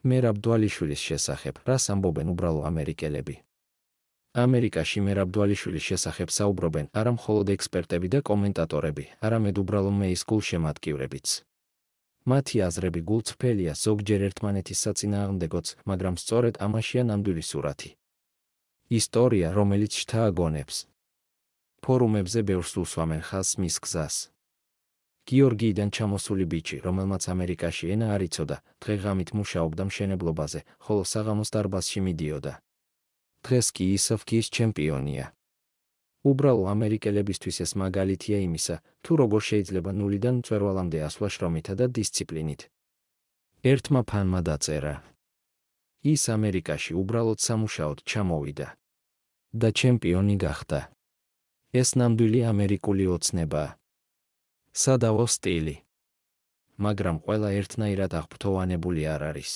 მერაბ დვალიშვილის შესახებ, რას ამბობენ უბრალო ამერიკელები. ამერიკაში მერაბ დვალიშვილის შესახებ საუბრობენ არა მხოლოდ ექსპერტები და კომენტატორები, არამედ უბრალო მეის გულშემატკივრებიც. მათი აზრები გულწრფელია, ზოგჯერ ერთმანეთის საწინააღმდეგოც, მაგრამ სწორედ ამაშია ნამდვილი სურათი. ისტორია, რომელიც შთააგონებს. ფორუმებზე ბევრს უსვამენ ხაზს მის გზას. გიორგიიდან ჩამოსული ბიჭი, რომელმაც ამერიკაში ენა არ იცოდა, დღე-ღამით მუშაობდა მშენებლობაზე, ხოლო საღამოს დარბაზში მიდიოდა. დღეს კი ისევ გიის ჩემპიონია. უბრალო ამერიკელებისთვის ეს მაგალითია იმისა, თუ როგორ შეიძლება ნულიდან მწვერვალამდე ასვლა შრომითა და დისციპლინით. ერთმა ფანმა დაწერა. ის ამერიკაში უბრალოდ სამუშაოდ ჩამოვიდა. და ჩემპიონი გახდა. ეს ნამდვილი ამერიკული ოცნებაა. სადავო სტილი. მაგრამ ყველა ერთნაირად აღფრთოვანებული არ არის.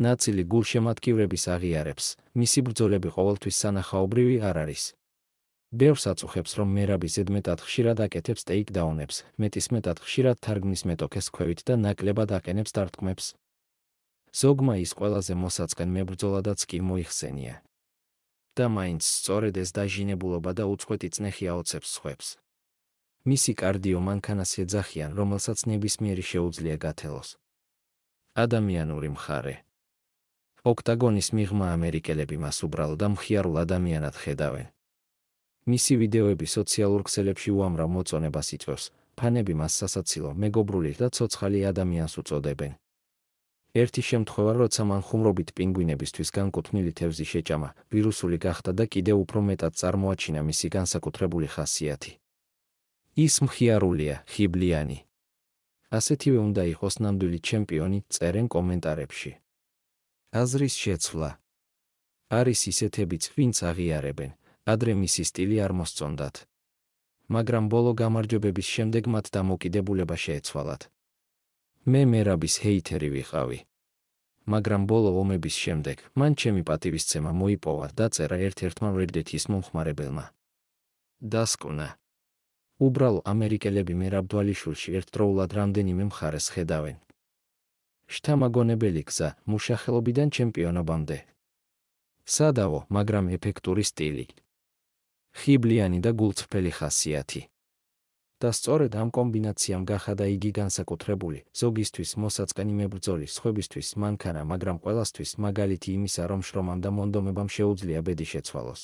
ნაწილი გულშემატკივრების აღიარებს, მისი ბრძოლები ყოველთვის სანახაობრივი არ არის. ბევრს აწუხებს, რომ მერაბი ზედმეტად ხშირად აკეთებს ტეიქდაუნებს, მეტისმეტად ხშირად თარგმნის მეტოქეს ქვევით და ნაკლებად აყენებს დარტყმებს. ზოგმა ის ყველაზე მოსაწყენ მებრძოლადაც კი მოიხსენია. და მაინც სწორედ ეს დაჟინებულობა და უწყვეტი წნეხი აოცებს სხვებს. მისი კარდიო მანქანას ეძახიან, რომელსაც ნებისმიერი შეუძლია გათელოს. ადამიანური მხარე. ოქტაგონის მიღმა ამერიკელები მას უბრალოდ და მხიარულ ადამიანად ხედავენ. მისი ვიდეოები სოციალურ ქსელებში უამრავ მოწონებას იწვევს, ფანები მას სასაცილო, მეგობრული და ცოცხალი ადამიანს უწოდებენ. ერთი შემთხვევა, როცა მან ხუმრობით პინგვინებისთვის განკუთვნილი თევზი შეჭამა, ვირუსული გახდა და კიდევ უფრო მეტად წარმოაჩინა მისი განსაკუთრებული ხასიათი. ის მხიარულია, ხიბლიანი. ასეთივე უნდა იყოს ნამდვილი ჩემპიონი, წერენ კომენტარებში. აზრის შეცვლა. არის ისეთებიც, ვინც აღიარებენ, ადრე მისი სტილი არ მოსწონდათ. მაგრამ ბოლო გამარჯვებების შემდეგ მათ დამოკიდებულება შეეცვალათ. მე მერაბის ჰეითერი ვიყავი. მაგრამ ბოლო ომების შემდეგ, მან ჩემი პატივისცემა მოიპოვა, დაწერა ერთ-ერთმა რედდითის მომხმარებელმა. დასკვნა. უბრალო ამერიკელები მერაბ დვალიშვილში ერთდროულად რამდენიმე მხარეს ხედავენ. შთამაგონებელი გზა, მუშახელობიდან ჩემპიონობამდე. სადავო, მაგრამ ეფექტური სტილი. ხიბლიანი და გულწრფელი ხასიათი. და სწორედ ამ კომბინაციამ გახადა იგი განსაკუთრებული, ზოგისთვის მოსაწყენი მებრძოლი, სხვებისთვის მანქანა, მაგრამ ყველასთვის მაგალითი იმისა, რომ შრომამ და მონდომებამ შეუძლია ბედი შეცვალოს.